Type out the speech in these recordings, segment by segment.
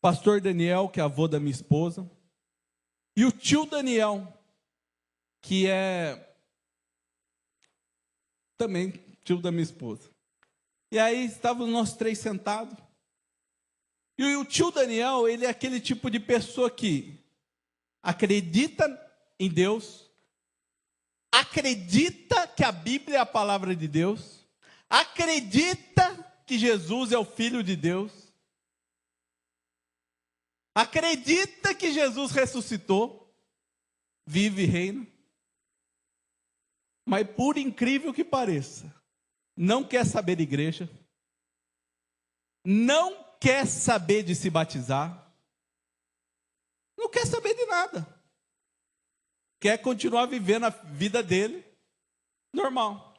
pastor Daniel, que é avô da minha esposa, e o tio Daniel, que é também tio da minha esposa. E aí estávamos nós três sentados. E o tio Daniel, ele é aquele tipo de pessoa que acredita em Deus, acredita que a Bíblia é a palavra de Deus, acredita que Jesus é o Filho de Deus, acredita que Jesus ressuscitou, vive e reina, mas por incrível que pareça, não quer saber de igreja, não quer saber de se batizar, não quer saber de nada, quer continuar vivendo a vida dele normal.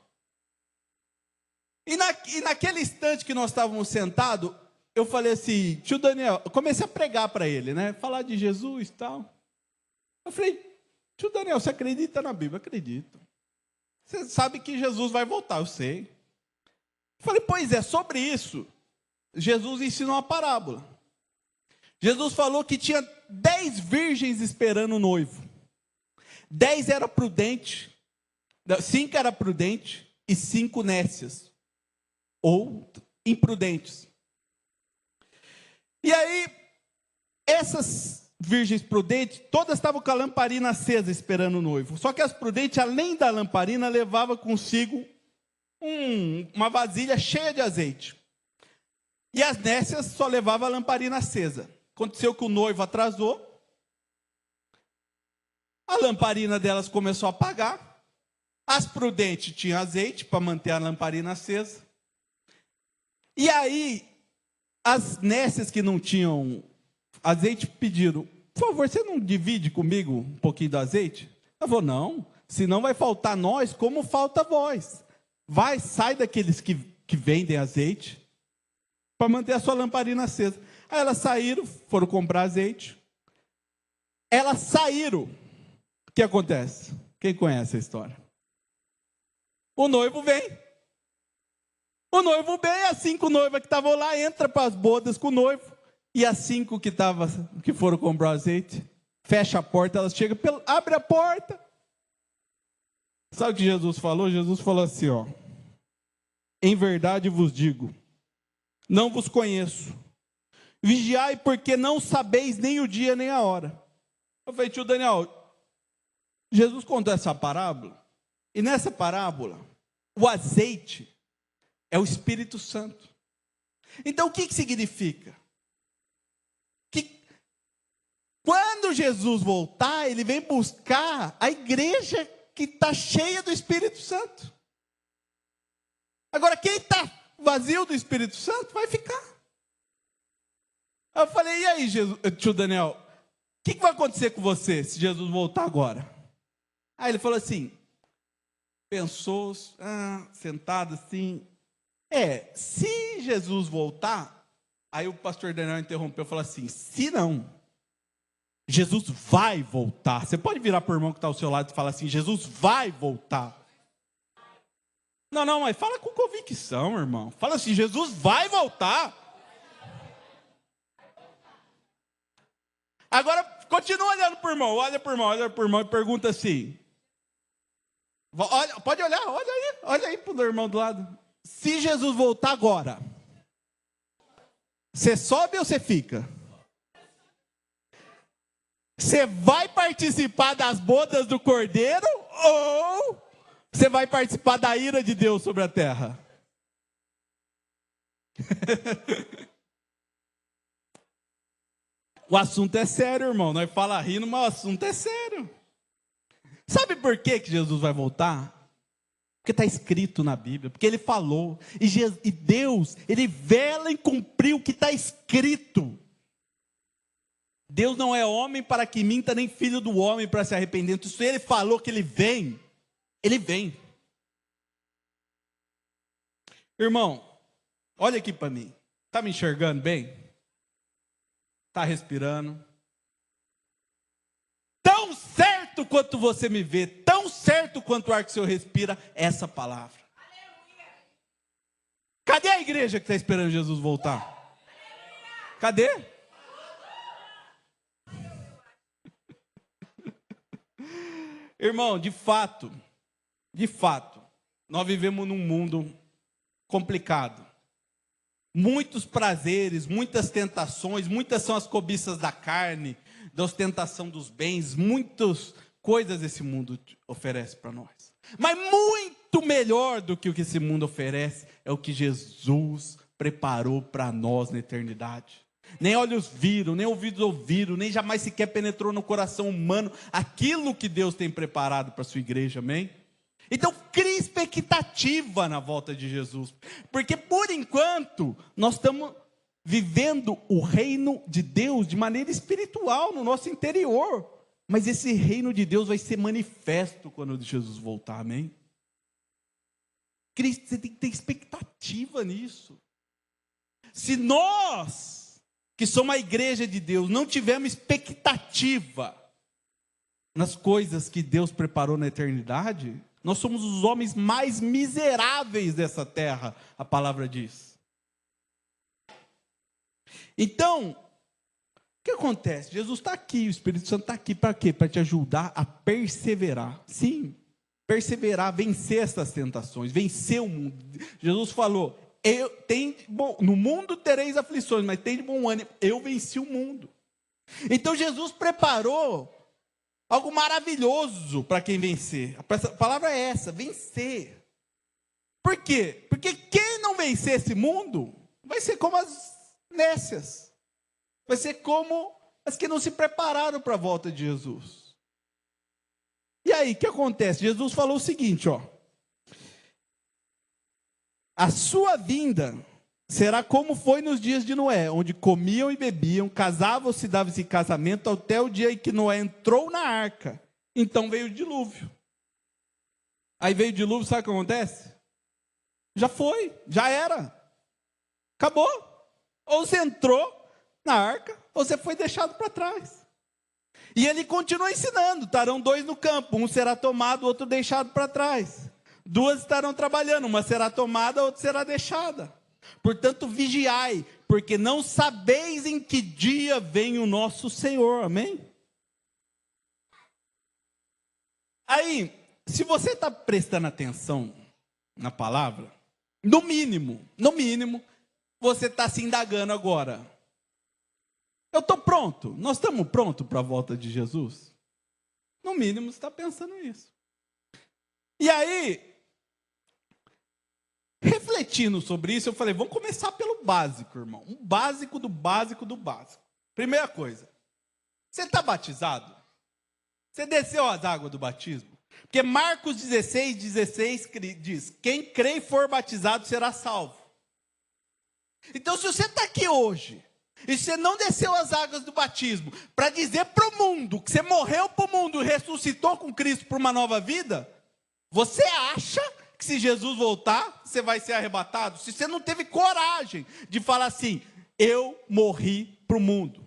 E naquele instante que nós estávamos sentados, eu falei assim, tio Daniel, eu comecei a pregar para ele, né? Falar de Jesus e tal. Eu falei, tio Daniel, você acredita na Bíblia? Acredito. Você sabe que Jesus vai voltar, eu sei. Eu falei, pois é, sobre isso, Jesus ensinou uma parábola. Jesus falou que tinha 10 virgens esperando o noivo. 10 era prudente, 5 era prudente e 5 nécias, ou imprudentes. E aí, essas virgens prudentes, todas estavam com a lamparina acesa esperando o noivo. Só que as prudentes, além da lamparina, levavam consigo uma vasilha cheia de azeite. E as nécias só levavam a lamparina acesa. Aconteceu que o noivo atrasou, a lamparina delas começou a apagar, as prudentes tinham azeite para manter a lamparina acesa. E aí, as nécias que não tinham azeite pediram, por favor, você não divide comigo um pouquinho do azeite? Eu falei, não, senão vai faltar nós como falta vós. Vai, sai daqueles que vendem azeite para manter a sua lamparina acesa. Aí elas saíram, foram comprar azeite. Elas saíram. O que acontece? Quem conhece a história? O noivo vem. O noivo vem, as 5 noivas que estavam lá, entra para as bodas com o noivo. E as 5 que foram comprar azeite, fecha a porta, elas chegam, abre a porta. Sabe o que Jesus falou? Jesus falou assim, ó. Em verdade vos digo, não vos conheço. Vigiai porque não sabeis nem o dia nem a hora. Eu falei, tio Daniel, Jesus contou essa parábola. E nessa parábola, o azeite é o Espírito Santo. Então o que significa? Que quando Jesus voltar, ele vem buscar a igreja que está cheia do Espírito Santo. Agora, quem está vazio do Espírito Santo vai ficar. Eu falei, e aí, tio Daniel, o que vai acontecer com você se Jesus voltar agora? Aí ele falou assim, pensou, sentado assim, se Jesus voltar, aí o pastor Daniel interrompeu e falou assim, se não, Jesus vai voltar. Você pode virar para o irmão que está ao seu lado e falar assim, Jesus vai voltar. Não, mas fala com convicção, irmão. Fala assim, Jesus vai voltar. Agora, continua olhando para o irmão, olha para o irmão e pergunta assim. Pode olhar, olha aí para o irmão do lado. Se Jesus voltar agora, você sobe ou você fica? Você vai participar das bodas do Cordeiro ou você vai participar da ira de Deus sobre a terra? O assunto é sério, irmão. Nós fala rindo, mas o assunto é sério. Sabe por que Jesus vai voltar? Porque está escrito na Bíblia, porque ele falou. E Deus, ele vela em cumprir o que está escrito. Deus não é homem para que minta, nem filho do homem para se arrepender. Então, se ele falou que ele vem, ele vem. Irmão, olha aqui para mim. Está me enxergando bem? Está respirando? Tão certo quanto você me vê, tão certo quanto o ar que o Senhor respira, essa palavra. Cadê a igreja que está esperando Jesus voltar? Cadê? Irmão, de fato, nós vivemos num mundo complicado. Muitos prazeres, muitas tentações, muitas são as cobiças da carne, da ostentação dos bens, muitas coisas esse mundo oferece para nós. Mas muito melhor do que o que esse mundo oferece é o que Jesus preparou para nós na eternidade. Nem olhos viram, nem ouvidos ouviram, nem jamais sequer penetrou no coração humano aquilo que Deus tem preparado para a sua igreja, amém? Então crie expectativa na volta de Jesus, porque por enquanto nós estamos vivendo o reino de Deus de maneira espiritual no nosso interior, mas esse reino de Deus vai ser manifesto quando Jesus voltar, amém? Você tem que ter expectativa nisso. Se nós, que somos a igreja de Deus, não tivermos expectativa nas coisas que Deus preparou na eternidade, nós somos os homens mais miseráveis dessa terra, a palavra diz. Então, o que acontece? Jesus está aqui, o Espírito Santo está aqui para quê? Para te ajudar a perseverar. Sim, perseverar, vencer essas tentações, vencer o mundo. Jesus falou, no mundo tereis aflições, mas tem de bom ânimo, eu venci o mundo. Então Jesus preparou algo maravilhoso para quem vencer. A palavra é essa, vencer. Por quê? Porque quem não vencer esse mundo, vai ser como as nécias. Vai ser como as que não se prepararam para a volta de Jesus. E aí, o que acontece? Jesus falou o seguinte, ó. A sua vinda será como foi nos dias de Noé, onde comiam e bebiam, casavam-se e davam-se em casamento, até o dia em que Noé entrou na arca. Então veio o dilúvio. Aí veio o dilúvio, sabe o que acontece? Já foi, já era. Acabou. Ou você entrou na arca, ou você foi deixado para trás. E ele continua ensinando, estarão dois no campo, um será tomado, o outro deixado para trás. Duas estarão trabalhando, uma será tomada, a outra será deixada. Portanto, vigiai, porque não sabeis em que dia vem o nosso Senhor, amém? Aí, se você está prestando atenção na palavra, no mínimo, você está se indagando agora. Eu estou pronto, nós estamos prontos para a volta de Jesus? No mínimo, você está pensando isso. E aí, refletindo sobre isso, eu falei, vamos começar pelo básico, irmão. Um básico do básico do básico. Primeira coisa, você está batizado? Você desceu as águas do batismo? Porque Marcos 16 diz, quem crê e for batizado será salvo. Então, se você está aqui hoje, e você não desceu as águas do batismo, para dizer para o mundo, que você morreu para o mundo e ressuscitou com Cristo para uma nova vida, você acha que se Jesus voltar, você vai ser arrebatado? Se você não teve coragem de falar assim, eu morri para o mundo.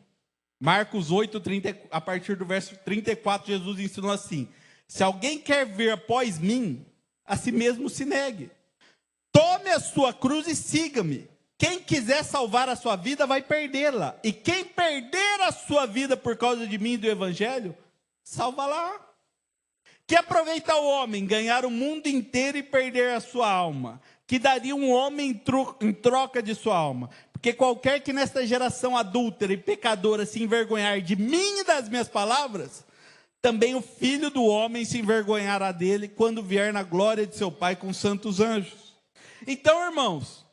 Marcos 8, a partir do verso 34, Jesus ensinou assim, se alguém quer vir após mim, a si mesmo se negue. Tome a sua cruz e siga-me. Quem quiser salvar a sua vida, vai perdê-la. E quem perder a sua vida por causa de mim e do Evangelho, salva-la. Que aproveita o homem ganhar o mundo inteiro e perder a sua alma? Que daria um homem em troca de sua alma? Porque qualquer que nesta geração adúltera e pecadora se envergonhar de mim e das minhas palavras, também o Filho do Homem se envergonhará dele quando vier na glória de seu Pai com santos anjos. Então, irmãos,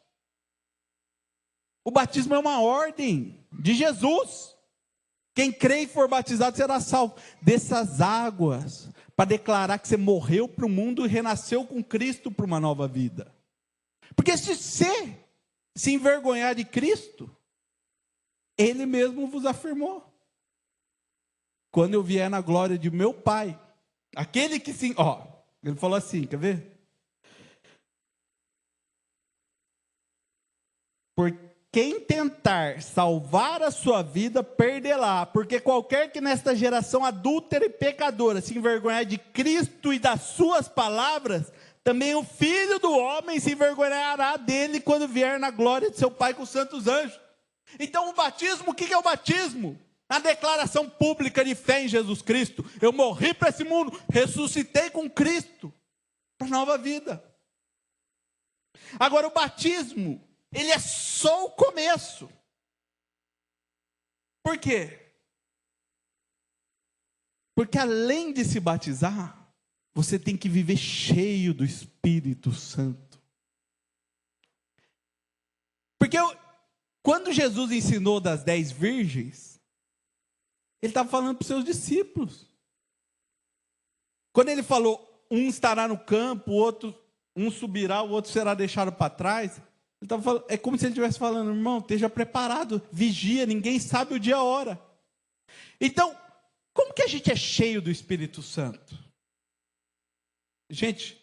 o batismo é uma ordem de Jesus. Quem crê e for batizado será salvo. Dessas águas, para declarar que você morreu para o mundo e renasceu com Cristo para uma nova vida. Porque se você se envergonhar de Cristo, Ele mesmo vos afirmou. Quando eu vier na glória de meu Pai, aquele que sim, ele falou assim, quer ver? Por quem tentar salvar a sua vida, perdê-la. Porque qualquer que nesta geração adúltera e pecadora se envergonhar de Cristo e das suas palavras, também o Filho do Homem se envergonhará dele quando vier na glória de seu Pai com os santos anjos. Então o batismo, o que é o batismo? Na declaração pública de fé em Jesus Cristo, eu morri para esse mundo, ressuscitei com Cristo para nova vida. Agora o batismo, ele é só o começo. Por quê? Porque além de se batizar, você tem que viver cheio do Espírito Santo. Porque quando Jesus ensinou das 10 virgens, ele estava falando para os seus discípulos. Quando ele falou, um estará no campo, um subirá, o outro será deixado para trás. Ele estava falando, é como se ele estivesse falando, irmão, esteja preparado, vigia, ninguém sabe o dia e a hora. Então, como que a gente é cheio do Espírito Santo? Gente,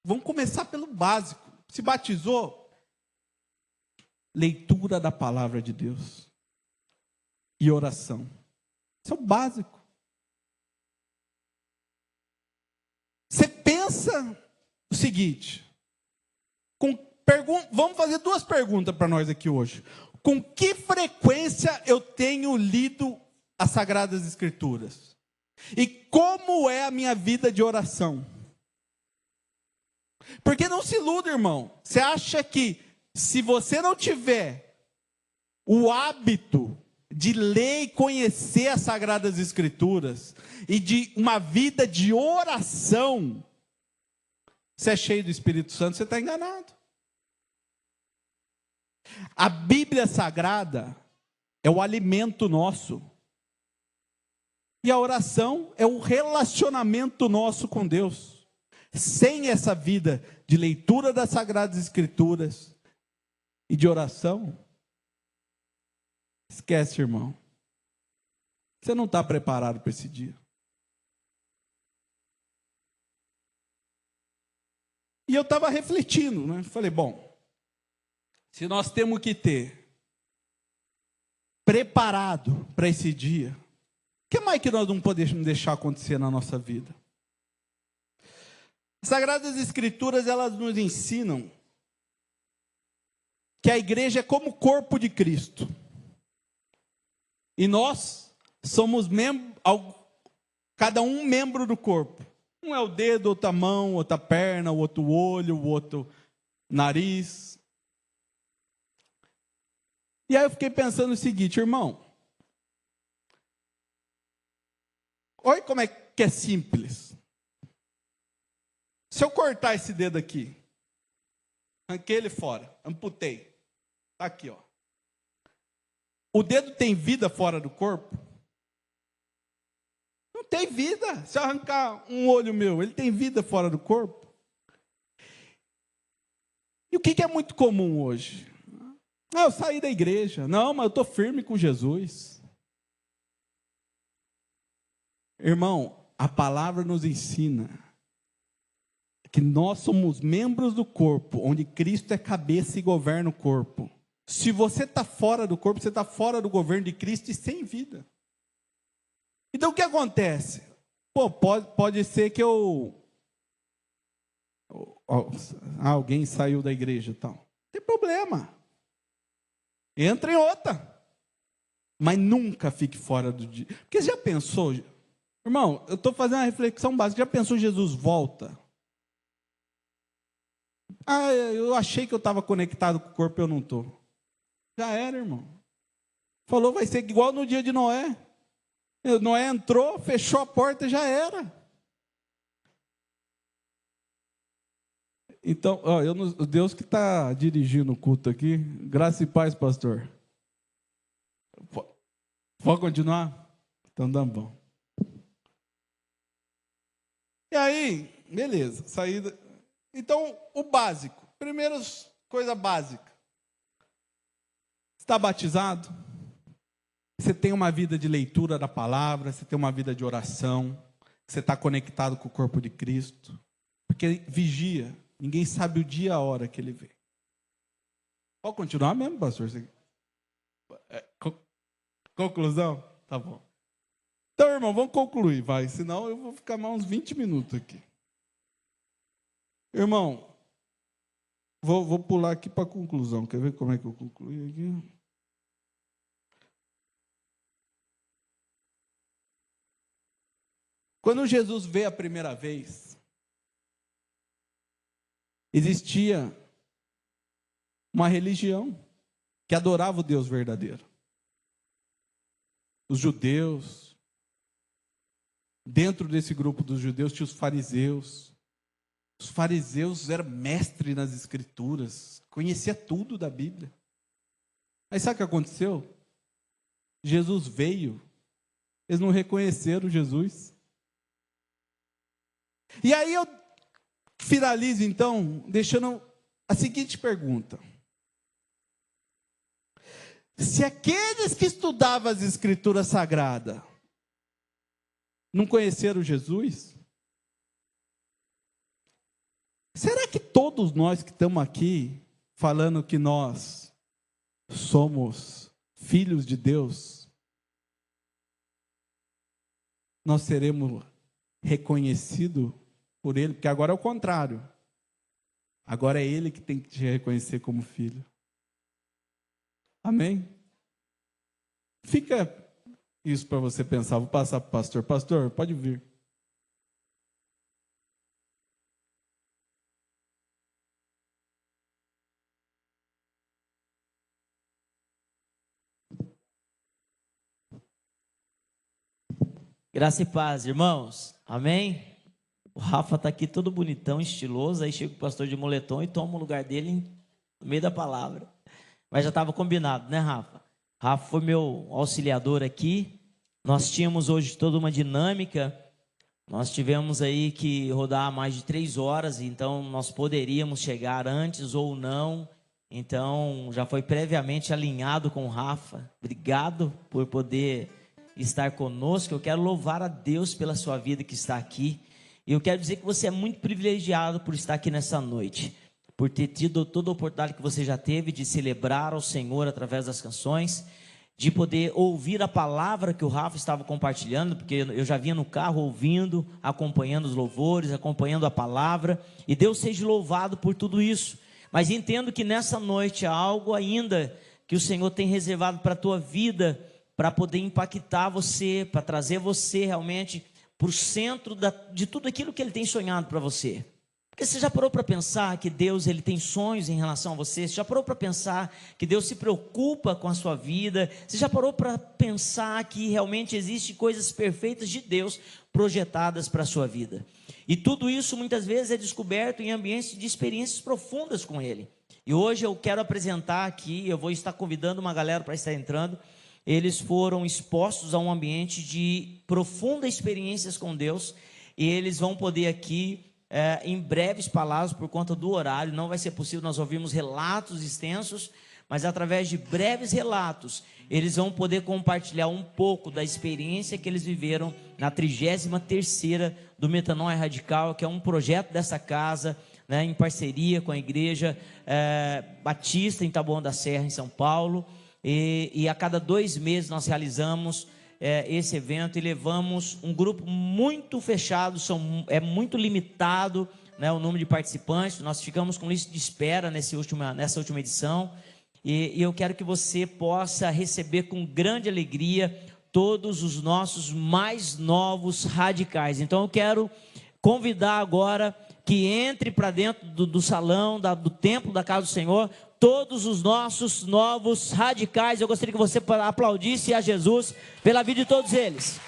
vamos começar pelo básico. Se batizou? Leitura da palavra de Deus e oração. Isso é o básico. Você pensa o seguinte, vamos fazer 2 perguntas para nós aqui hoje. Com que frequência eu tenho lido as Sagradas Escrituras? E como é a minha vida de oração? Porque não se iluda, irmão. Você acha que se você não tiver o hábito de ler e conhecer as Sagradas Escrituras e de uma vida de oração, você é cheio do Espírito Santo, você está enganado. A Bíblia Sagrada é o alimento nosso. E a oração é o relacionamento nosso com Deus. Sem essa vida de leitura das Sagradas Escrituras e de oração, esquece, irmão. Você não está preparado para esse dia. E eu estava refletindo, né? Falei, bom, se nós temos que ter preparado para esse dia, o que mais que nós não podemos deixar acontecer na nossa vida? As Sagradas Escrituras, elas nos ensinam que a igreja é como o corpo de Cristo. E nós somos cada um membro do corpo. Um é o dedo, outra a mão, outra a perna, o outro o olho, o outro nariz. E aí eu fiquei pensando o seguinte, irmão. Olha como é que é simples. Se eu cortar esse dedo aqui, arranquei ele fora, amputei. Está aqui, ó. O dedo tem vida fora do corpo? Não tem vida. Se eu arrancar um olho meu, ele tem vida fora do corpo? E o que é muito comum hoje? Ah, eu saí da igreja. Não, mas eu estou firme com Jesus. Irmão, a palavra nos ensina que nós somos membros do corpo, onde Cristo é cabeça e governa o corpo. Se você está fora do corpo, você está fora do governo de Cristo e sem vida. Então o que acontece? Pô, pode ser que alguém saiu da igreja e tal. Não tem problema. Entra em outra. Mas nunca fique fora do dia. Porque você já pensou, irmão, eu estou fazendo uma reflexão básica, já pensou Jesus volta? Ah, eu achei que eu estava conectado com o corpo, eu não estou. Já era, irmão. Falou, vai ser igual no dia de Noé. Noé entrou, fechou a porta, já era. Então, ó, Deus que está dirigindo o culto aqui, graça e paz, pastor. Pode continuar? Então dá bom. E aí, beleza, saída. Então, o básico, primeira coisa básica. Está batizado? Você tem uma vida de leitura da palavra, você tem uma vida de oração, você está conectado com o corpo de Cristo. Porque vigia, ninguém sabe o dia e a hora que ele vem. Pode continuar mesmo, pastor? Conclusão? Tá bom. Então, irmão, vamos concluir, vai. Senão eu vou ficar mais uns 20 minutos aqui. Irmão, vou pular aqui para a conclusão. Quer ver como é que eu concluí aqui? Quando Jesus veio a primeira vez, existia uma religião que adorava o Deus verdadeiro. Os judeus, dentro desse grupo dos judeus tinha os fariseus. Os fariseus eram mestres nas escrituras, conhecia tudo da Bíblia. Aí sabe o que aconteceu? Jesus veio, eles não reconheceram Jesus. E aí eu finalizo então, deixando a seguinte pergunta: se aqueles que estudavam as Escrituras Sagradas não conheceram Jesus, será que todos nós que estamos aqui falando que nós somos filhos de Deus, nós seremos reconhecidos por Ele? Porque agora é o contrário. Agora é Ele que tem que te reconhecer como filho. Amém? Fica isso para você pensar. Vou passar para o pastor. Pastor, pode vir. Graça e paz, irmãos. Amém? O Rafa está aqui todo bonitão, estiloso. Aí chega o pastor de moletom e toma o lugar dele no meio da palavra. Mas já estava combinado, né, Rafa? Rafa foi meu auxiliador aqui. Nós tínhamos hoje toda uma dinâmica. Nós tivemos aí que rodar mais de 3 horas, então nós poderíamos chegar antes ou não. Então já foi previamente alinhado com o Rafa. Obrigado por poder estar conosco. Eu quero louvar a Deus pela sua vida que está aqui. E eu quero dizer que você é muito privilegiado por estar aqui nessa noite, por ter tido toda a oportunidade que você já teve de celebrar ao Senhor através das canções, de poder ouvir a palavra que o Rafa estava compartilhando, porque eu já vinha no carro ouvindo, acompanhando os louvores, acompanhando a palavra, e Deus seja louvado por tudo isso. Mas entendo que nessa noite há algo ainda que o Senhor tem reservado para a tua vida, para poder impactar você, para trazer você realmente para o centro de tudo aquilo que Ele tem sonhado para você. Porque você já parou para pensar que Deus ele tem sonhos em relação a você? Você já parou para pensar que Deus se preocupa com a sua vida? Você já parou para pensar que realmente existem coisas perfeitas de Deus projetadas para a sua vida? E tudo isso muitas vezes é descoberto em ambientes de experiências profundas com Ele. E hoje eu quero apresentar aqui, eu vou estar convidando uma galera para estar entrando. Eles foram expostos a um ambiente de profundas experiências com Deus, e eles vão poder aqui, em breves palavras, por conta do horário, não vai ser possível nós ouvirmos relatos extensos, mas através de breves relatos, eles vão poder compartilhar um pouco da experiência que eles viveram na 33ª do Metanoia Radical, que é um projeto dessa casa, né, em parceria com a igreja Batista em Taboão da Serra, em São Paulo. E a cada 2 meses nós realizamos esse evento e levamos um grupo muito fechado, é muito limitado, né, o número de participantes. Nós ficamos com lista de espera nessa última edição, e eu quero que você possa receber com grande alegria todos os nossos mais novos radicais. Então eu quero convidar agora que entre para dentro do salão, do templo da casa do Senhor, todos os nossos novos radicais. Eu gostaria que você aplaudisse a Jesus pela vida de todos eles.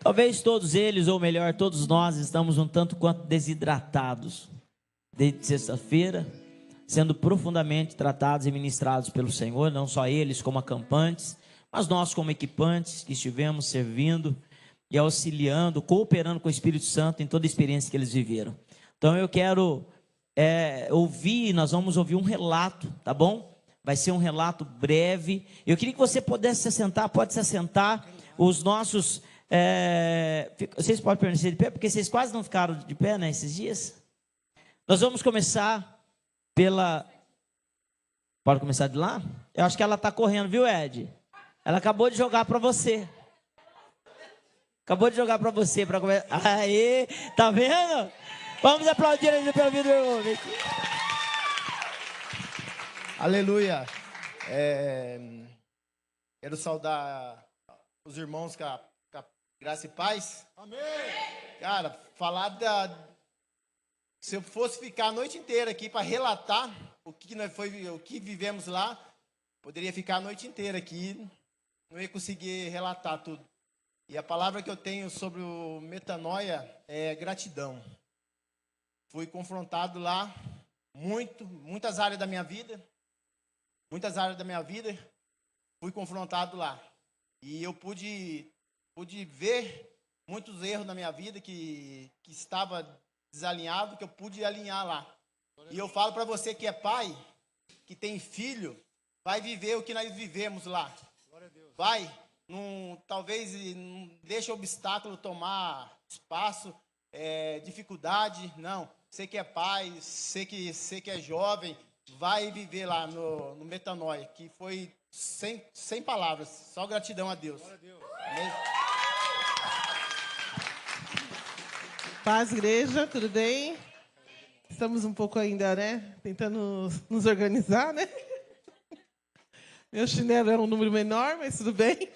Talvez todos eles, ou melhor, todos nós, estamos um tanto quanto desidratados desde sexta-feira, sendo profundamente tratados e ministrados pelo Senhor, não só eles como acampantes, mas nós como equipantes que estivemos servindo e auxiliando, cooperando com o Espírito Santo em toda a experiência que eles viveram. Então eu quero nós vamos ouvir um relato, tá bom? Vai ser um relato breve. Eu queria que você pudesse se assentar, pode se assentar. Os nossos, vocês podem permanecer de pé, porque vocês quase não ficaram de pé, né, esses dias. Nós vamos começar Pode começar de lá? Eu acho que ela está correndo, viu, Ed? Ela acabou de jogar para você. Acabou de jogar para você. Aê, tá vendo? Vamos aplaudir ele pela vida do homem. Aleluia. Quero saudar os irmãos com a graça e paz. Amém. Cara, se eu fosse ficar a noite inteira aqui para relatar o que vivemos lá, poderia ficar a noite inteira aqui, não ia conseguir relatar tudo. E a palavra que eu tenho sobre o metanoia é gratidão. Fui confrontado lá, muitas áreas da minha vida, fui confrontado lá. E eu pude ver muitos erros na minha vida que estava desalinhado, que eu pude alinhar lá. E eu falo para você que é pai, que tem filho, vai viver o que nós vivemos lá. Vai, talvez não deixe obstáculo tomar espaço, dificuldade, não. Você que é pai, você que é jovem, vai viver lá no metanoia, que foi sem palavras, só gratidão a Deus. Amém? Paz, igreja, tudo bem? Estamos um pouco ainda, né? Tentando nos organizar, né? Meu chinelo é um número menor, mas tudo bem.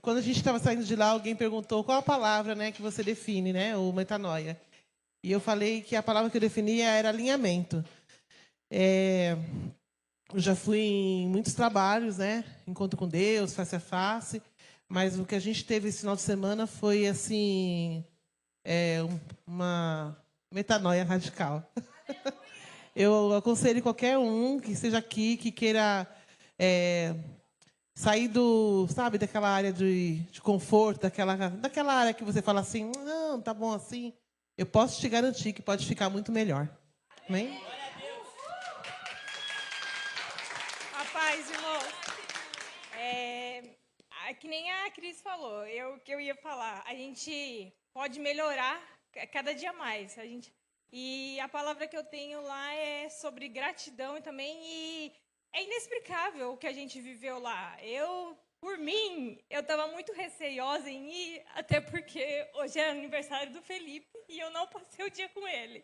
Quando a gente estava saindo de lá, alguém perguntou qual a palavra, né, que você define, né, o metanoia. E eu falei que a palavra que eu definia era alinhamento. Eu já fui em muitos trabalhos, né? Encontro com Deus, face a face. Mas o que a gente teve esse final de semana foi, assim, uma metanoia radical. Eu aconselho qualquer um que esteja aqui, que queira sair daquela área de conforto, daquela área que você fala assim, não, tá bom assim. Eu posso te garantir que pode ficar muito melhor. Amém? Rapaz, irmão, que nem a Cris falou, que eu ia falar, a gente pode melhorar cada dia mais. E a palavra que eu tenho lá é sobre gratidão e é inexplicável o que a gente viveu lá. Por mim, eu estava muito receiosa em ir, até porque hoje é aniversário do Felipe e eu não passei o dia com ele.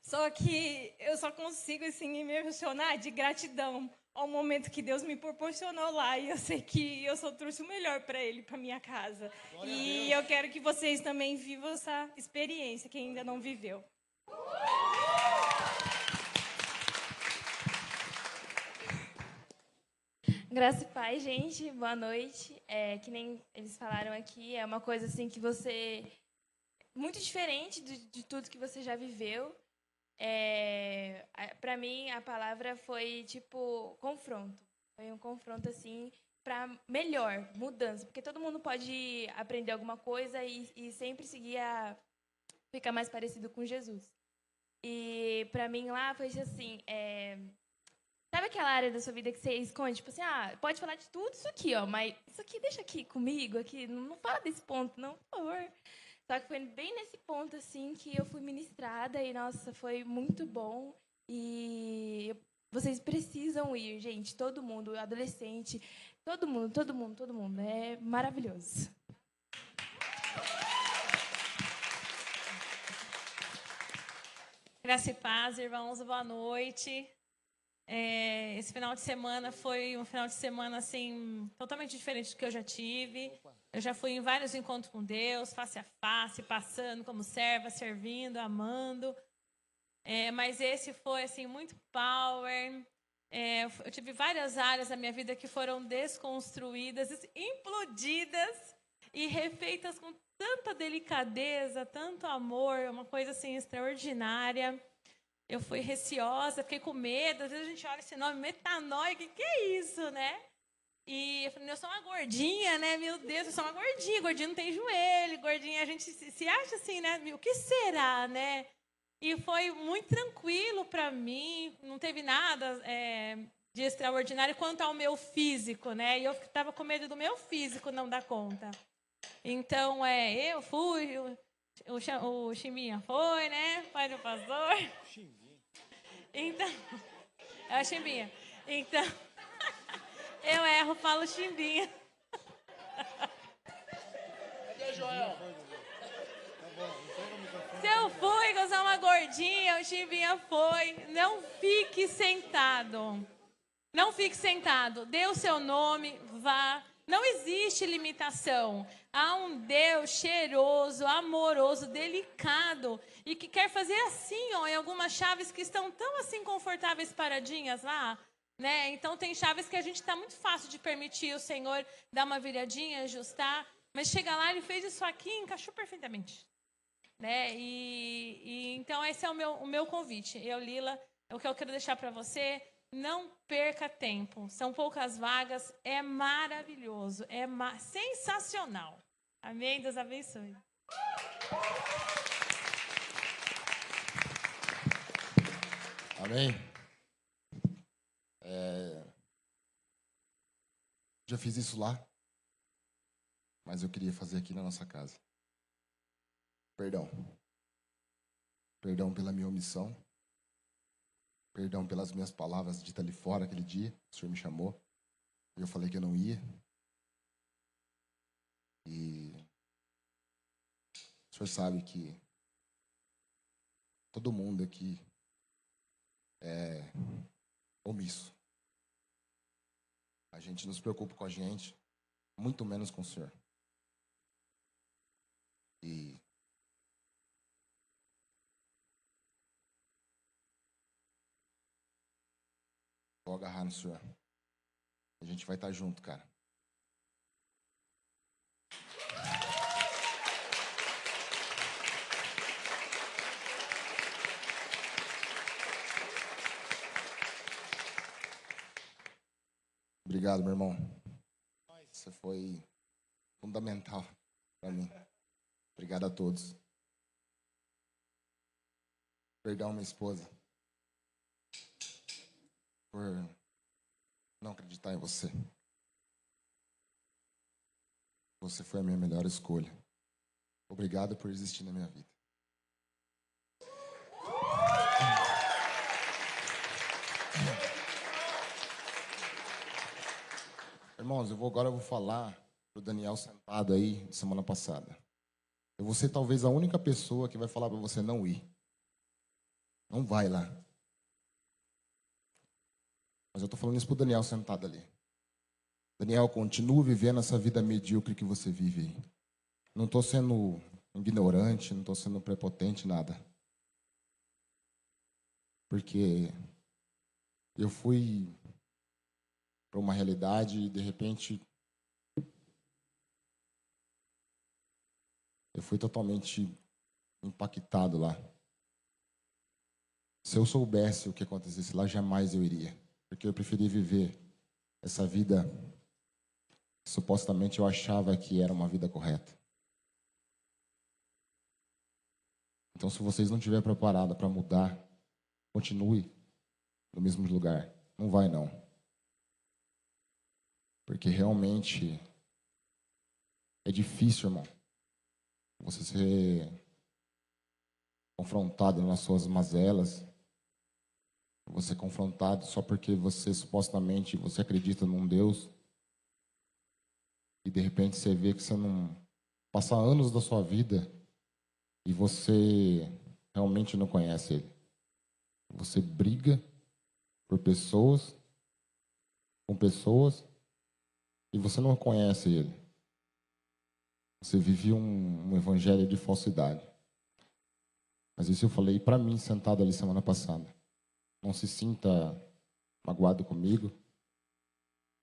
Só que eu só consigo assim, me emocionar de gratidão ao momento que Deus me proporcionou lá. E eu sei que eu só trouxe o melhor para ele, para minha casa. E eu quero que vocês também vivam essa experiência, quem ainda não viveu. Graça e paz, gente. Boa noite. Que nem eles falaram aqui, é uma coisa assim que você... muito diferente de tudo que você já viveu. Para mim, a palavra foi, tipo, confronto. Foi um confronto, assim, para melhor, mudança. Porque todo mundo pode aprender alguma coisa e sempre seguir a ficar mais parecido com Jesus. E, para mim, lá foi assim... sabe aquela área da sua vida que você esconde? Tipo assim, pode falar de tudo isso aqui, ó, mas isso aqui deixa aqui comigo, aqui, não fala desse ponto, não, por favor. Só que foi bem nesse ponto, assim, que eu fui ministrada e, nossa, foi muito bom. E vocês precisam ir, gente, todo mundo, adolescente, todo mundo. É maravilhoso. Graça e paz, irmãos, boa noite. Esse final de semana foi um final de semana assim totalmente diferente do que eu já tive. Eu já fui em vários encontros com Deus, face a face, passando como serva, servindo, amando. Mas esse foi assim muito power. Eu tive várias áreas da minha vida que foram desconstruídas, implodidas. e refeitas com tanta delicadeza, tanto amor, uma coisa assim extraordinária. Eu fui receosa, fiquei com medo. Às vezes a gente olha esse nome, metanoia, que é isso, né? E eu falei, eu sou uma gordinha, né? Meu Deus, eu sou uma gordinha. Gordinha não tem joelho, gordinha a gente se acha assim, né? O que será, né? E foi muito tranquilo para mim, não teve nada de extraordinário quanto ao meu físico, né? E eu estava com medo do meu físico não dar conta. Então, eu fui, o Chimbinha foi, né? Pai do pastor. Então, é o Chimbinha. Então, eu erro, falo Chimbinha. Cadê o Joel? Se eu fui, que eu sou uma gordinha, o Chimbinha foi. Não fique sentado. Não fique sentado. Dê o seu nome, vá. Não existe limitação. Há um Deus cheiroso, amoroso, delicado e que quer fazer assim, ó, em algumas chaves que estão tão assim confortáveis paradinhas lá, né? Então tem chaves que a gente está muito fácil de permitir o Senhor dar uma viradinha, ajustar, mas chega lá, ele fez isso aqui e encaixou perfeitamente, né? E então esse é o meu convite. Lila, o que eu quero deixar para você. Não perca tempo. São poucas vagas. É maravilhoso. É sensacional. Amém? Deus abençoe. Amém? Já fiz isso lá, mas eu queria fazer aqui na nossa casa. Perdão. Perdão pela minha omissão. Perdão pelas minhas palavras ditas ali fora aquele dia. O Senhor me chamou. E eu falei que eu não ia. E o Senhor sabe que todo mundo aqui é omisso. A gente não se preocupa com a gente, muito menos com o Senhor. E vou agarrar no Senhor. A gente vai estar junto, cara. Obrigado, meu irmão. Você foi fundamental para mim. Obrigado a todos. Perdão, minha esposa, por não acreditar em você. Você foi a minha melhor escolha. Obrigado por existir na minha vida. Irmãos, agora eu vou falar pro Daniel sentado aí semana passada. Eu vou ser talvez a única pessoa que vai falar para você não ir. Não vai lá. Mas eu estou falando isso pro Daniel sentado ali. Daniel, continue vivendo essa vida medíocre que você vive aí. Não estou sendo ignorante, não estou sendo prepotente, nada. Porque eu fui para uma realidade e, de repente, eu fui totalmente impactado lá. Se eu soubesse o que acontecesse lá, jamais eu iria. Porque eu preferi viver essa vida que supostamente eu achava que era uma vida correta. Então, se vocês não estiverem preparados para mudar, continue no mesmo lugar. Não vai, não. Porque realmente é difícil, irmão, você ser confrontado nas suas mazelas, você ser confrontado só porque você supostamente você acredita num Deus e de repente você vê que você não passa anos da sua vida e você realmente não conhece Ele. Você briga por pessoas, com pessoas, e você não conhece Ele. Você vive um evangelho de falsidade. Mas isso eu falei para mim, sentado ali semana passada. Não se sinta magoado comigo,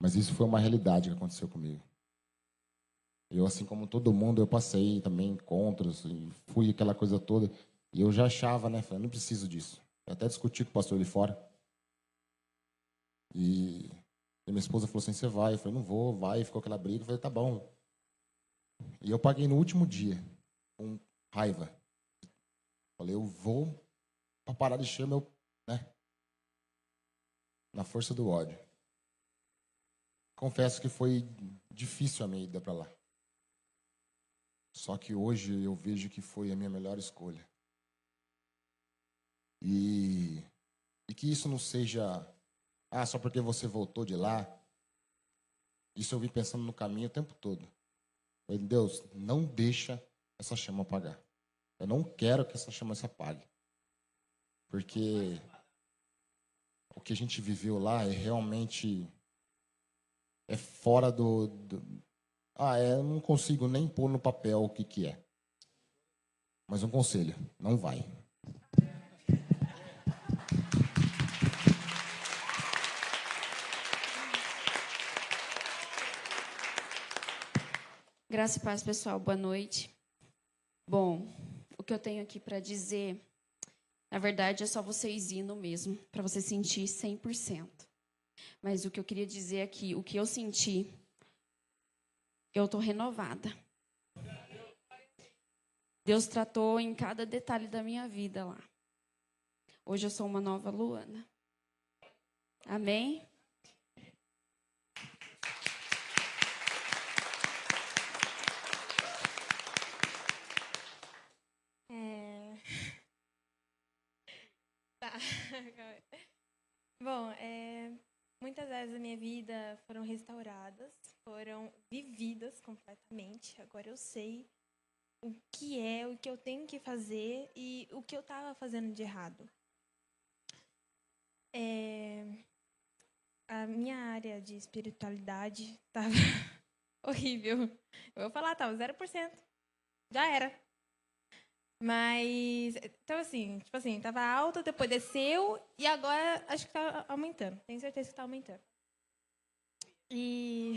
mas isso foi uma realidade que aconteceu comigo. Eu, assim como todo mundo, eu passei também encontros, e fui aquela coisa toda. E eu já achava, né? Falei, não preciso disso. Eu até discuti com o pastor ali fora. E minha esposa falou assim, você vai? Eu falei, não vou, vai. Ficou aquela briga. Eu falei, tá bom. E eu paguei no último dia, com raiva. Falei, eu vou para parar de encher meu, né? Na força do ódio. Confesso que foi difícil a minha ida para lá. Só que hoje eu vejo que foi a minha melhor escolha. E que isso não seja, só porque você voltou de lá. Isso eu vim pensando no caminho o tempo todo. Falei, Deus, não deixa essa chama apagar. Eu não quero que essa chama se apague. Porque o que a gente viveu lá é realmente fora eu não consigo nem pôr no papel o que é. Mas um conselho, não vai. Graça e paz, pessoal. Boa noite. Bom, o que eu tenho aqui para dizer, na verdade, é só vocês indo mesmo, para você sentir 100%. Mas o que eu queria dizer aqui, o que eu senti, eu estou renovada. Deus tratou em cada detalhe da minha vida lá. Hoje eu sou uma nova Luana. Amém? Tá. Bom, muitas áreas da minha vida foram restauradas, foram vividas completamente. Agora eu sei o que eu tenho que fazer e o que eu estava fazendo de errado. A minha área de espiritualidade estava horrível. Eu vou falar, estava 0%. Já era. Mas, então assim, tava alta, depois desceu e agora acho que tá aumentando. Tenho certeza que tá aumentando. E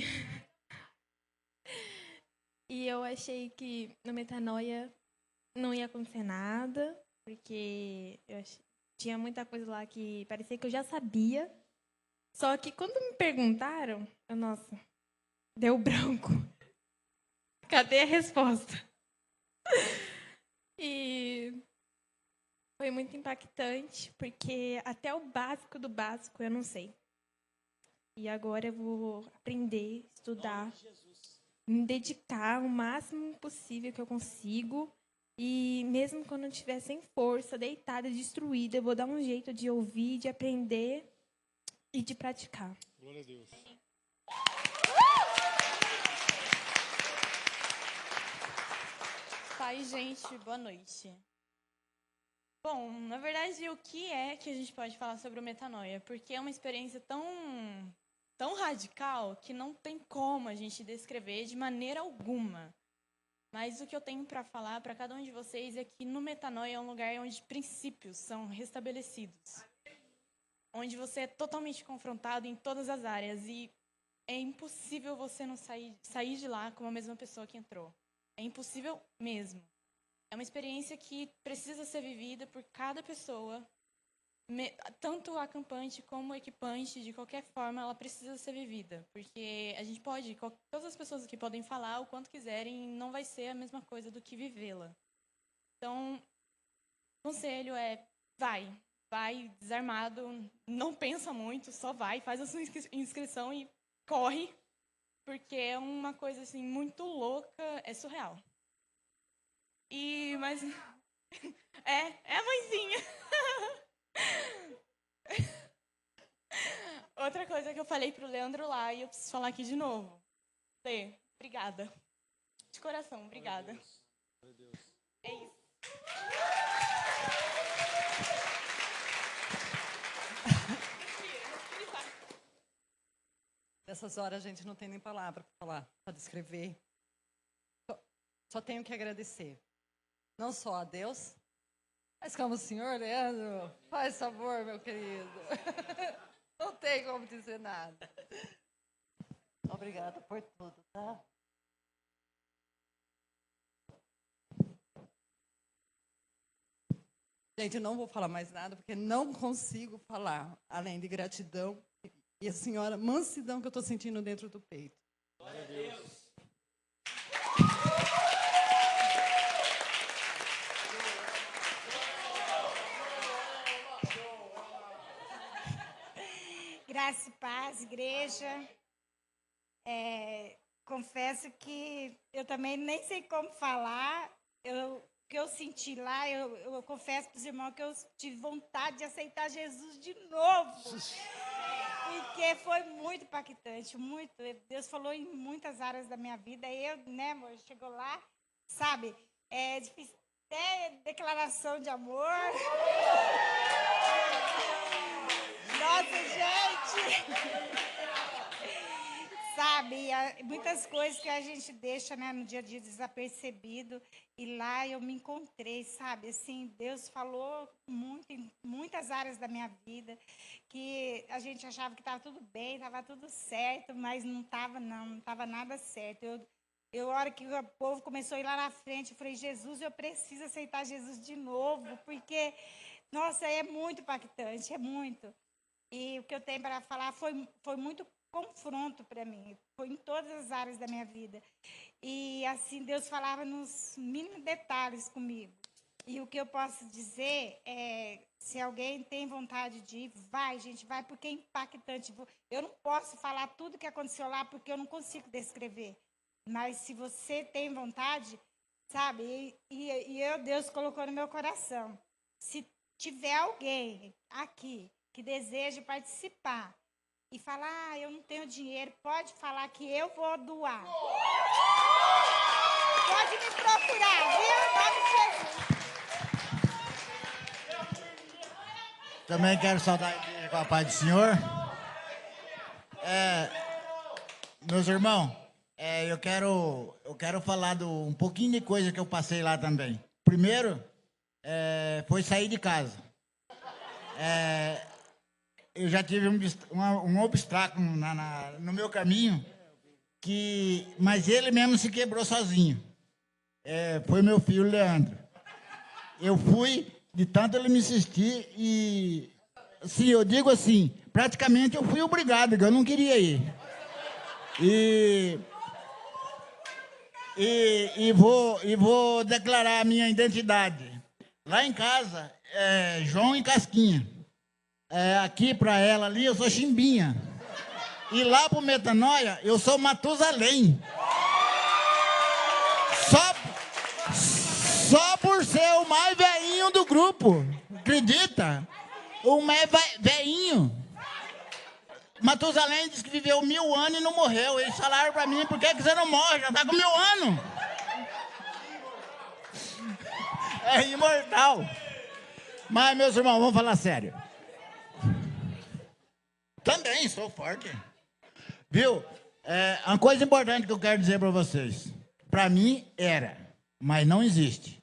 eu achei que no Metanoia não ia acontecer nada, porque tinha muita coisa lá que parecia que eu já sabia. Só que quando me perguntaram, nossa, deu branco. Cadê a resposta? E foi muito impactante, porque até o básico do básico eu não sei. E agora eu vou aprender, estudar, me dedicar o máximo possível que eu consigo. E mesmo quando eu estiver sem força, deitada, destruída, eu vou dar um jeito de ouvir, de aprender e de praticar. Glória a Deus. Pai, gente, boa noite. Bom, na verdade, o que é que a gente pode falar sobre o metanoia? Porque é uma experiência tão radical que não tem como a gente descrever de maneira alguma. Mas o que eu tenho para falar para cada um de vocês é que no metanoia é um lugar onde princípios são restabelecidos. Onde você é totalmente confrontado em todas as áreas e é impossível você não sair de lá como a mesma pessoa que entrou. É impossível mesmo. É uma experiência que precisa ser vivida por cada pessoa, tanto acampante como equipante, de qualquer forma, ela precisa ser vivida. Porque a gente pode, todas as pessoas aqui podem falar o quanto quiserem, não vai ser a mesma coisa do que vivê-la. Então, o conselho é, vai desarmado, não pensa muito, só vai, faz a sua inscrição e corre, porque é uma coisa assim muito louca, é surreal. Mas é a mãezinha. Outra coisa que eu falei pro Leandro lá e eu preciso falar aqui de novo. Lê, obrigada. De coração, obrigada. É isso. Nessas horas a gente não tem nem palavra para falar, para descrever. Só tenho que agradecer. Não só a Deus, mas como o senhor, Leandro. Faz favor, meu querido. Não tem como dizer nada. Obrigada por tudo, tá? Gente, eu não vou falar mais nada, porque não consigo falar, além de gratidão e a senhora, mansidão que eu estou sentindo dentro do peito. Glória a Deus. Graça e paz, igreja. Confesso que eu também nem sei como falar. O que eu senti lá, eu confesso para os irmãos que eu tive vontade de aceitar Jesus de novo. Porque foi muito impactante, muito. Deus falou em muitas áreas da minha vida. Eu, né, amor, chegou lá, sabe? É difícil até declaração de amor. Nossa, gente! Sabe, muitas coisas que a gente deixa, né, no dia a dia desapercebido. E lá eu me encontrei, sabe? Assim, Deus falou muito em muitas áreas da minha vida, que a gente achava que estava tudo bem, estava tudo certo, mas não estava nada certo. A hora que o povo começou a ir lá na frente, eu falei, Jesus, eu preciso aceitar Jesus de novo, porque, nossa, é muito impactante, é muito. E o que eu tenho para falar foi muito confronto para mim, foi em todas as áreas da minha vida. E assim, Deus falava nos mínimos detalhes comigo. E o que eu posso dizer é, se alguém tem vontade de ir, vai, gente, vai, porque é impactante. Eu não posso falar tudo que aconteceu lá, porque eu não consigo descrever. Mas se você tem vontade, sabe, Deus colocou no meu coração. Se tiver alguém aqui que deseja participar e falar, eu não tenho dinheiro, pode falar que eu vou doar. Pode me procurar, viu? Em nome de Jesus. Também quero saudar a igreja com a paz do Senhor. Meus irmãos, eu quero falar um pouquinho de coisa que eu passei lá também. Primeiro, foi sair de casa. Eu já tive um obstáculo no meu caminho, mas ele mesmo se quebrou sozinho. Foi meu filho, Leandro. Eu fui, de tanto ele me insistir, e assim, eu digo assim, praticamente eu fui obrigado, porque eu não queria ir. E vou declarar a minha identidade. Lá em casa, João e Casquinha. Aqui para ela ali, eu sou Chimbinha. E lá pro Metanoia, eu sou Matusalém. Só por ser o mais velhinho do grupo. Acredita? O mais velhinho. Matusalém disse que viveu 1000 anos e não morreu. Eles falaram para mim, por que você não morre? Já tá com 1000 anos. É imortal. Mas, meus irmãos, vamos falar sério. Também sou forte. Viu? Uma coisa importante que eu quero dizer para vocês. Para mim, mas não existe.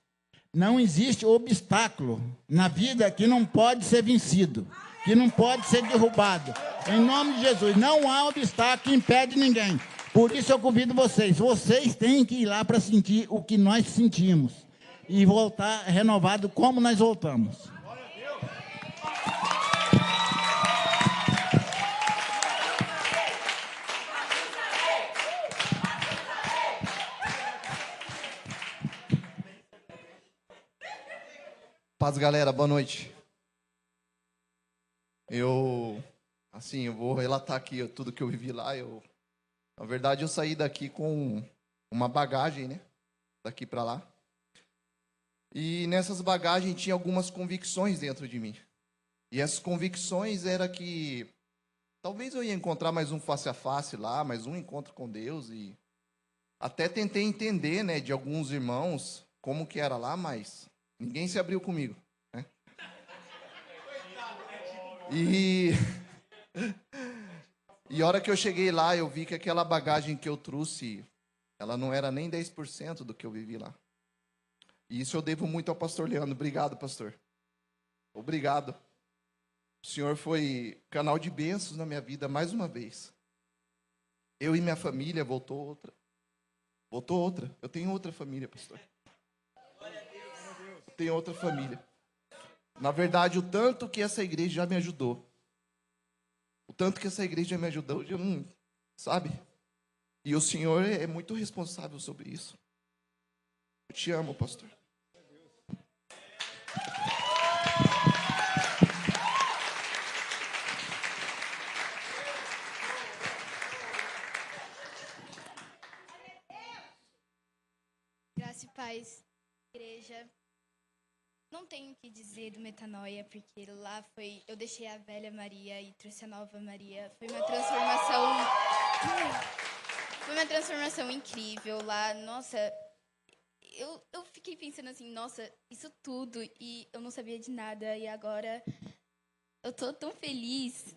Não existe obstáculo na vida que não pode ser vencido, que não pode ser derrubado. Em nome de Jesus, não há obstáculo que impede ninguém. Por isso eu convido vocês. Vocês têm que ir lá para sentir o que nós sentimos e voltar renovado como nós voltamos. Paz, galera, boa noite. Eu vou relatar aqui tudo que eu vivi lá. Na verdade, eu saí daqui com uma bagagem, né? Daqui para lá. E nessas bagagens tinha algumas convicções dentro de mim. E essas convicções era que talvez eu ia encontrar mais um face a face lá, mais um encontro com Deus. E até tentei entender, né, de alguns irmãos como que era lá, mas ninguém se abriu comigo, né? E a hora que eu cheguei lá, eu vi que aquela bagagem que eu trouxe, ela não era nem 10% do que eu vivi lá. E isso eu devo muito ao pastor Leandro. Obrigado, pastor. Obrigado. O senhor foi canal de bênçãos na minha vida mais uma vez. Eu e minha família, voltou outra. Eu tenho outra família, pastor. Tem outra família. Na verdade, o tanto que essa igreja já me ajudou. O tanto que essa igreja me ajudou, eu não, sabe? E o Senhor é muito responsável sobre isso. Eu te amo, pastor. Graça e paz, igreja. Não tenho o que dizer do Metanoia, porque lá eu deixei a velha Maria e trouxe a nova Maria. Foi uma transformação incrível lá. Nossa, eu fiquei pensando assim, nossa, isso tudo, e eu não sabia de nada, e agora eu tô tão feliz.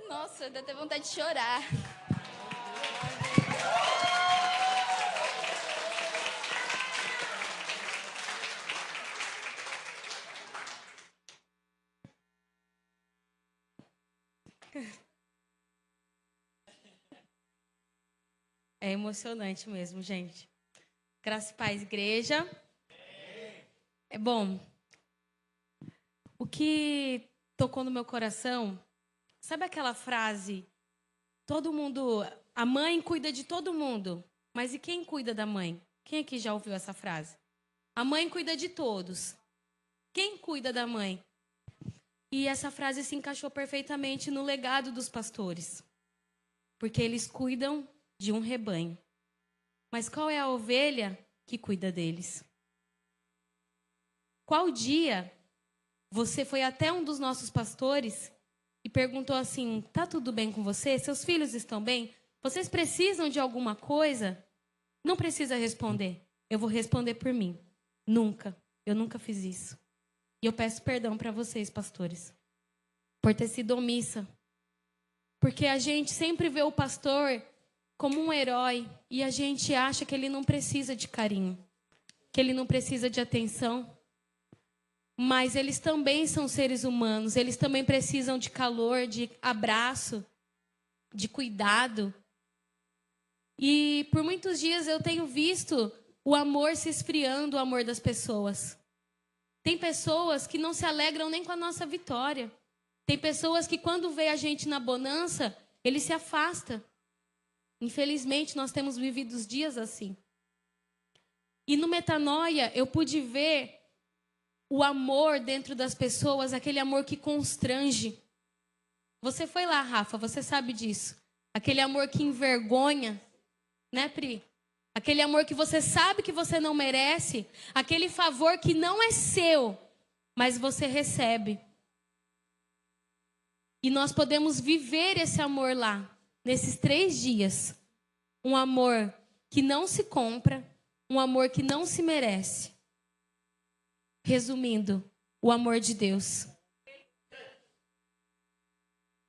Nossa, dá até vontade de chorar. É emocionante mesmo, gente. Graça e paz, igreja. É bom. O que tocou no meu coração, sabe aquela frase? Todo mundo, a mãe cuida de todo mundo, mas e quem cuida da mãe? Quem aqui já ouviu essa frase? A mãe cuida de todos. Quem cuida da mãe? E essa frase se encaixou perfeitamente no legado dos pastores. Porque eles cuidam de um rebanho. Mas qual é a ovelha que cuida deles? Qual dia você foi até um dos nossos pastores e perguntou assim, tá tudo bem com você? Seus filhos estão bem? Vocês precisam de alguma coisa? Não precisa responder. Eu vou responder por mim. Nunca. Eu nunca fiz isso. E eu peço perdão para vocês, pastores, por ter sido omissa. Porque a gente sempre vê o pastor como um herói e a gente acha que ele não precisa de carinho, que ele não precisa de atenção. Mas eles também são seres humanos, eles também precisam de calor, de abraço, de cuidado. E por muitos dias eu tenho visto o amor se esfriando, o amor das pessoas. Tem pessoas que não se alegram nem com a nossa vitória. Tem pessoas que quando vê a gente na bonança, ele se afasta. Infelizmente, nós temos vivido os dias assim. E no Metanoia, eu pude ver o amor dentro das pessoas, aquele amor que constrange. Você foi lá, Rafa, você sabe disso. Aquele amor que envergonha, né, Pri? Aquele amor que você sabe que você não merece. Aquele favor que não é seu, mas você recebe. E nós podemos viver esse amor lá, nesses 3 dias. Um amor que não se compra, um amor que não se merece. Resumindo, o amor de Deus.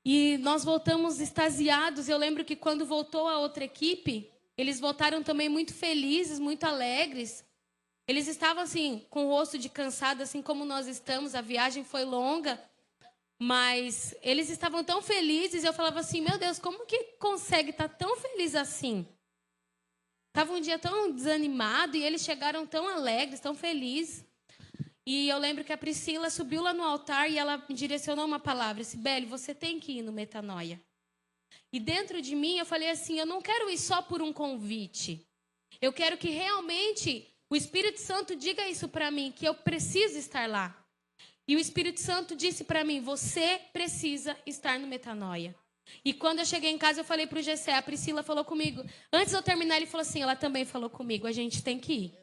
E nós voltamos extasiados. Eu lembro que quando voltou a outra equipe, eles voltaram também muito felizes, muito alegres. Eles estavam assim, com o rosto de cansado, assim como nós estamos. A viagem foi longa, mas eles estavam tão felizes. Eu falava assim, meu Deus, como que consegue estar tão feliz assim? Estava um dia tão desanimado e eles chegaram tão alegres, tão felizes. E eu lembro que a Priscila subiu lá no altar e ela me direcionou uma palavra. Sibeli, você tem que ir no Metanoia. E dentro de mim eu falei assim, eu não quero ir só por um convite. Eu quero que realmente o Espírito Santo diga isso para mim, que eu preciso estar lá. E o Espírito Santo disse para mim, você precisa estar no Metanoia. E quando eu cheguei em casa eu falei para o Gessé, a Priscila falou comigo. Antes de eu terminar ele falou assim, ela também falou comigo, a gente tem que ir.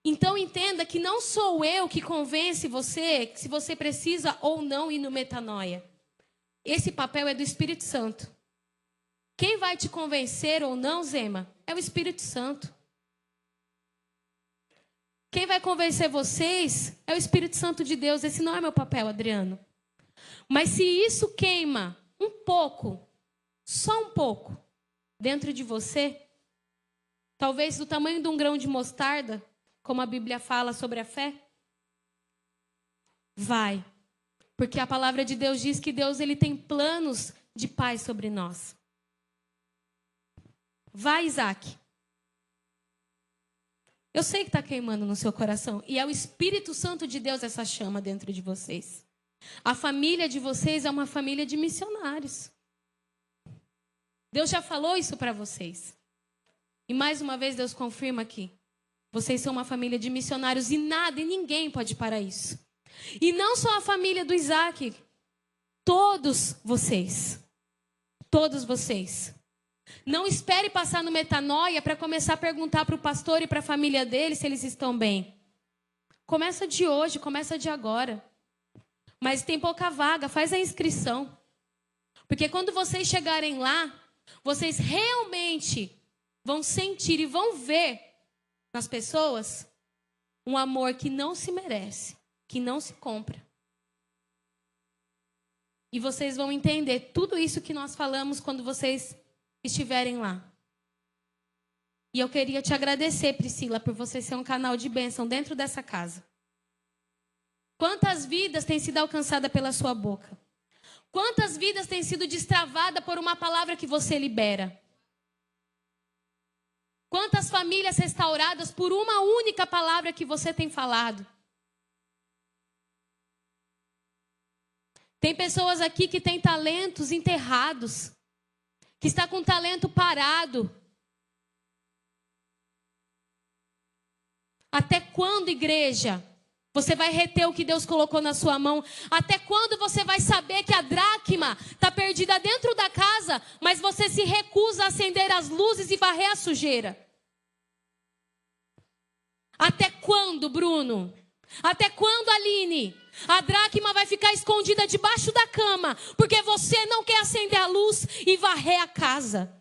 Então entenda que não sou eu que convence você se você precisa ou não ir no Metanoia. Esse papel é do Espírito Santo. Quem vai te convencer ou não, Zema, é o Espírito Santo. Quem vai convencer vocês é o Espírito Santo de Deus. Esse não é meu papel, Adriano. Mas se isso queima um pouco, só um pouco, dentro de você, talvez do tamanho de um grão de mostarda, como a Bíblia fala sobre a fé, vai. Porque a palavra de Deus diz que Deus ele tem planos de paz sobre nós. Vai, Isaac. Eu sei que está queimando no seu coração. E é o Espírito Santo de Deus essa chama dentro de vocês. A família de vocês é uma família de missionários. Deus já falou isso para vocês. E mais uma vez Deus confirma aqui. Vocês são uma família de missionários e nada e ninguém pode parar isso. E não só a família do Isaac. Todos vocês. Todos vocês. Não espere passar no Metanoia para começar a perguntar para o pastor e para a família dele se eles estão bem. Começa de hoje, começa de agora. Mas tem pouca vaga, faz a inscrição. Porque quando vocês chegarem lá, vocês realmente vão sentir e vão ver nas pessoas um amor que não se merece, que não se compra. E vocês vão entender tudo isso que nós falamos quando vocês estiverem lá. E eu queria te agradecer, Priscila, por você ser um canal de bênção dentro dessa casa. Quantas vidas têm sido alcançadas pela sua boca? Quantas vidas têm sido destravadas por uma palavra que você libera? Quantas famílias restauradas por uma única palavra que você tem falado? Tem pessoas aqui que têm talentos enterrados, que está com talento parado. Até quando, igreja, você vai reter o que Deus colocou na sua mão? Até quando você vai saber que a dracma está perdida dentro da casa, mas você se recusa a acender as luzes e varrer a sujeira? Até quando, Bruno? Até quando, Aline? A dracma vai ficar escondida debaixo da cama, porque você não quer acender a luz e varrer a casa.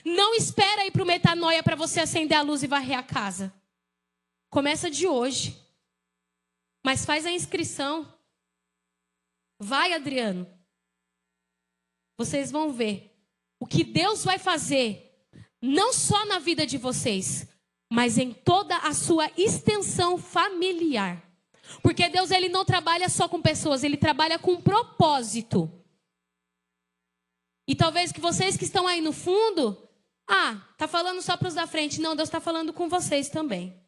Não espera ir para o Metanoia para você acender a luz e varrer a casa. Começa de hoje. Mas faz a inscrição. Vai, Adriano. Vocês vão ver o que Deus vai fazer, não só na vida de vocês, mas em toda a sua extensão familiar. Porque Deus, ele não trabalha só com pessoas, ele trabalha com propósito. E talvez que vocês que estão aí no fundo, tá falando só para os da frente. Não, Deus está falando com vocês também.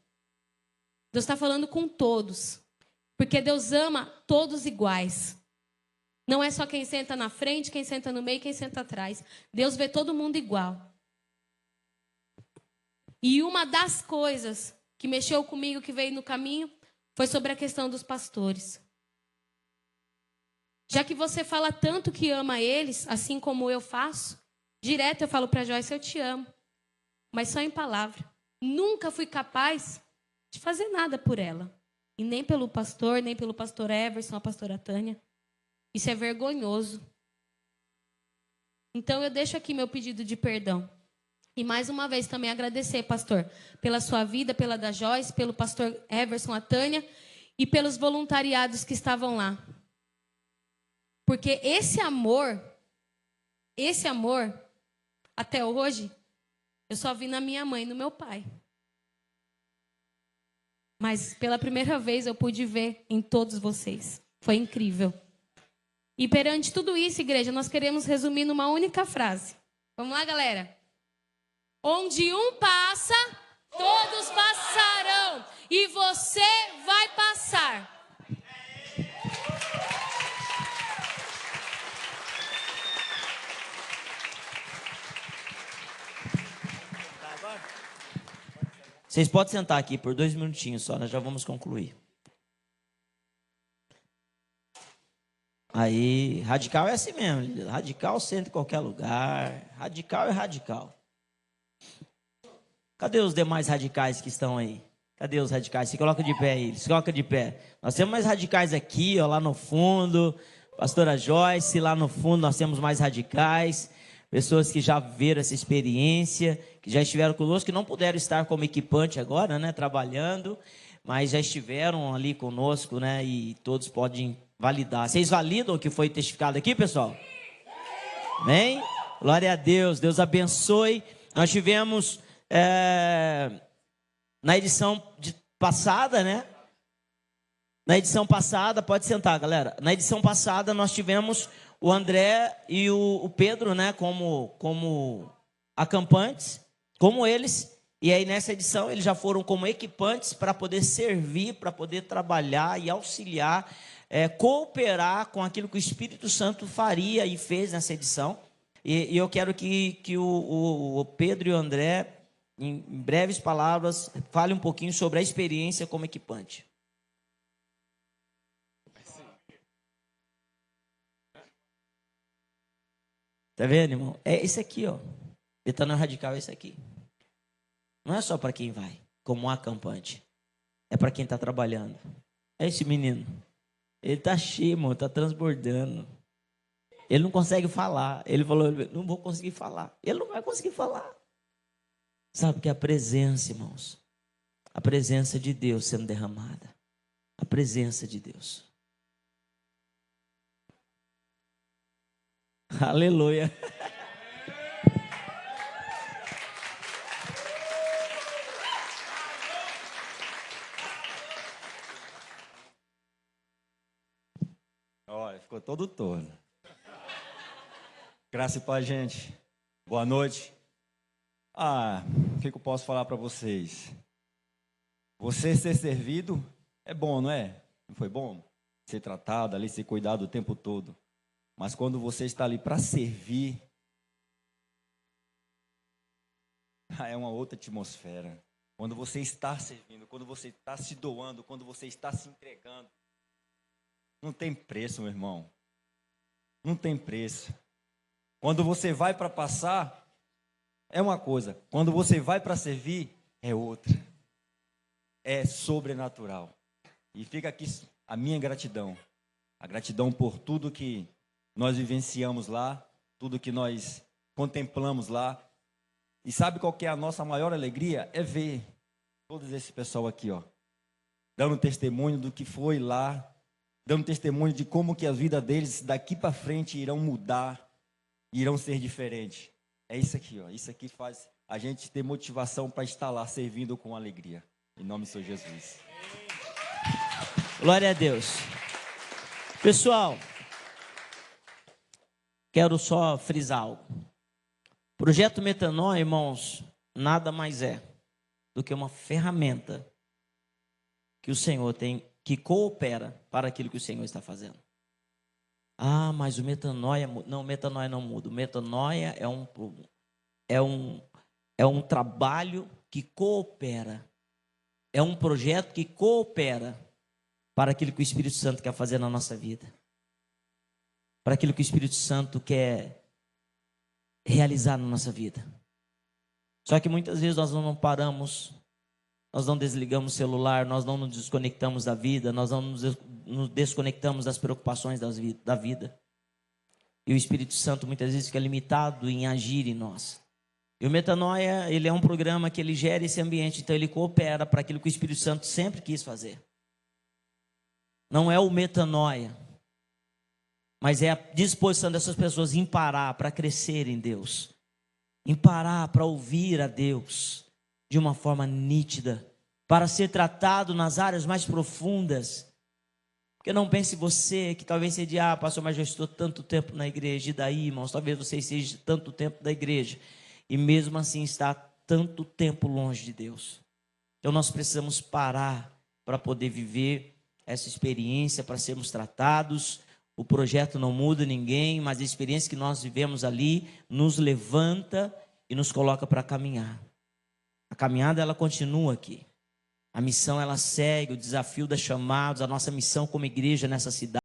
Deus está falando com todos. Porque Deus ama todos iguais. Não é só quem senta na frente, quem senta no meio, quem senta atrás. Deus vê todo mundo igual. E uma das coisas que mexeu comigo, que veio no caminho, foi sobre a questão dos pastores. Já que você fala tanto que ama eles, assim como eu faço, direto eu falo para Joyce, eu te amo. Mas só em palavra. Nunca fui capaz de fazer nada por ela. E nem pelo pastor, nem pelo pastor Everson, a pastora Tânia. Isso é vergonhoso. Então eu deixo aqui meu pedido de perdão. E mais uma vez também agradecer, pastor, pela sua vida, pela da Joyce, pelo pastor Everson, a Tânia, e pelos voluntariados que estavam lá. Porque esse amor, até hoje, eu só vi na minha mãe e no meu pai. Mas pela primeira vez eu pude ver em todos vocês. Foi incrível. E perante tudo isso, igreja, nós queremos resumir numa única frase. Vamos lá, galera? Onde um passa, todos passarão. E você vai passar. Vocês podem sentar aqui por 2 minutinhos só, nós já vamos concluir. Aí, radical é assim mesmo. Radical senta em qualquer lugar. Radical é radical. Cadê os demais radicais que estão aí? Cadê os radicais? Se coloca de pé aí, se coloca de pé. Nós temos mais radicais aqui, ó, lá no fundo. Pastora Joyce, lá no fundo nós temos mais radicais. Pessoas que já viveram essa experiência, que já estiveram conosco, que não puderam estar como equipante agora, né, trabalhando, mas já estiveram ali conosco, né, e todos podem validar. Vocês validam o que foi testificado aqui, pessoal? Amém? Glória a Deus, Deus abençoe. Nós tivemos, na edição passada, né, na edição passada, pode sentar, galera. Na edição passada nós tivemos o André e o Pedro, né, como acampantes. como eles. E aí nessa edição eles já foram como equipantes para poder servir, para poder trabalhar e auxiliar, cooperar com aquilo que o Espírito Santo faria e fez nessa edição. E eu quero que o Pedro e o André, em breves palavras, falem um pouquinho sobre a experiência como equipante. Tá vendo, irmão? É esse aqui, ó. Metanoia radical é esse aqui. Não é só para quem vai, como um acampante. É para quem está trabalhando. É esse menino. Ele está cheio, irmão, está transbordando. Ele não consegue falar. Ele falou, não vou conseguir falar. Ele não vai conseguir falar. Sabe que é a presença, irmãos. A presença de Deus sendo derramada. A presença de Deus. Aleluia. Olha, ficou todo torno. Graça e paz, gente. Boa noite. O que eu posso falar para vocês? Você ser servido é bom, não é? Não foi bom? Ser tratado ali, ser cuidado o tempo todo. Mas quando você está ali para servir, é uma outra atmosfera. Quando você está servindo, quando você está se doando, quando você está se entregando, não tem preço, meu irmão. Não tem preço. Quando você vai para passar, é uma coisa. Quando você vai para servir, é outra. É sobrenatural. E fica aqui a minha gratidão. A gratidão por tudo que nós vivenciamos lá, tudo que nós contemplamos lá. E sabe qual que é a nossa maior alegria? É ver todo esse pessoal aqui, ó, dando testemunho do que foi lá, dando testemunho de como que a vida deles daqui para frente irão mudar, irão ser diferentes. É isso aqui, ó. Isso aqui faz a gente ter motivação para estar lá servindo com alegria. Em nome do Senhor Jesus. Glória a Deus. Pessoal, quero só frisar algo. Projeto Metanoia, irmãos, nada mais é do que uma ferramenta que o Senhor tem, que coopera para aquilo que o Senhor está fazendo. Mas o Metanoia, não, o Metanoia não muda. O Metanoia é um trabalho que coopera. É um projeto que coopera para aquilo que o Espírito Santo quer fazer na nossa vida. Para aquilo que o Espírito Santo quer realizar na nossa vida. Só que muitas vezes nós não paramos, nós não desligamos o celular, nós não nos desconectamos da vida, nós não nos desconectamos das preocupações da vida. E o Espírito Santo muitas vezes fica limitado em agir em nós. E o Metanoia, ele é um programa que ele gera esse ambiente, então ele coopera para aquilo que o Espírito Santo sempre quis fazer. Não é o Metanoia, mas é a disposição dessas pessoas em parar para crescer em Deus, em parar para ouvir a Deus de uma forma nítida, para ser tratado nas áreas mais profundas. Porque não pense você que talvez você diga, pastor, mas já estou tanto tempo na igreja, e daí, irmãos, talvez você esteja tanto tempo da igreja, e mesmo assim está tanto tempo longe de Deus. Então nós precisamos parar para poder viver essa experiência, para sermos tratados. O projeto não muda ninguém, mas a experiência que nós vivemos ali nos levanta e nos coloca para caminhar. A caminhada, ela continua aqui. A missão, ela segue, o desafio das chamados, a nossa missão como igreja nessa cidade.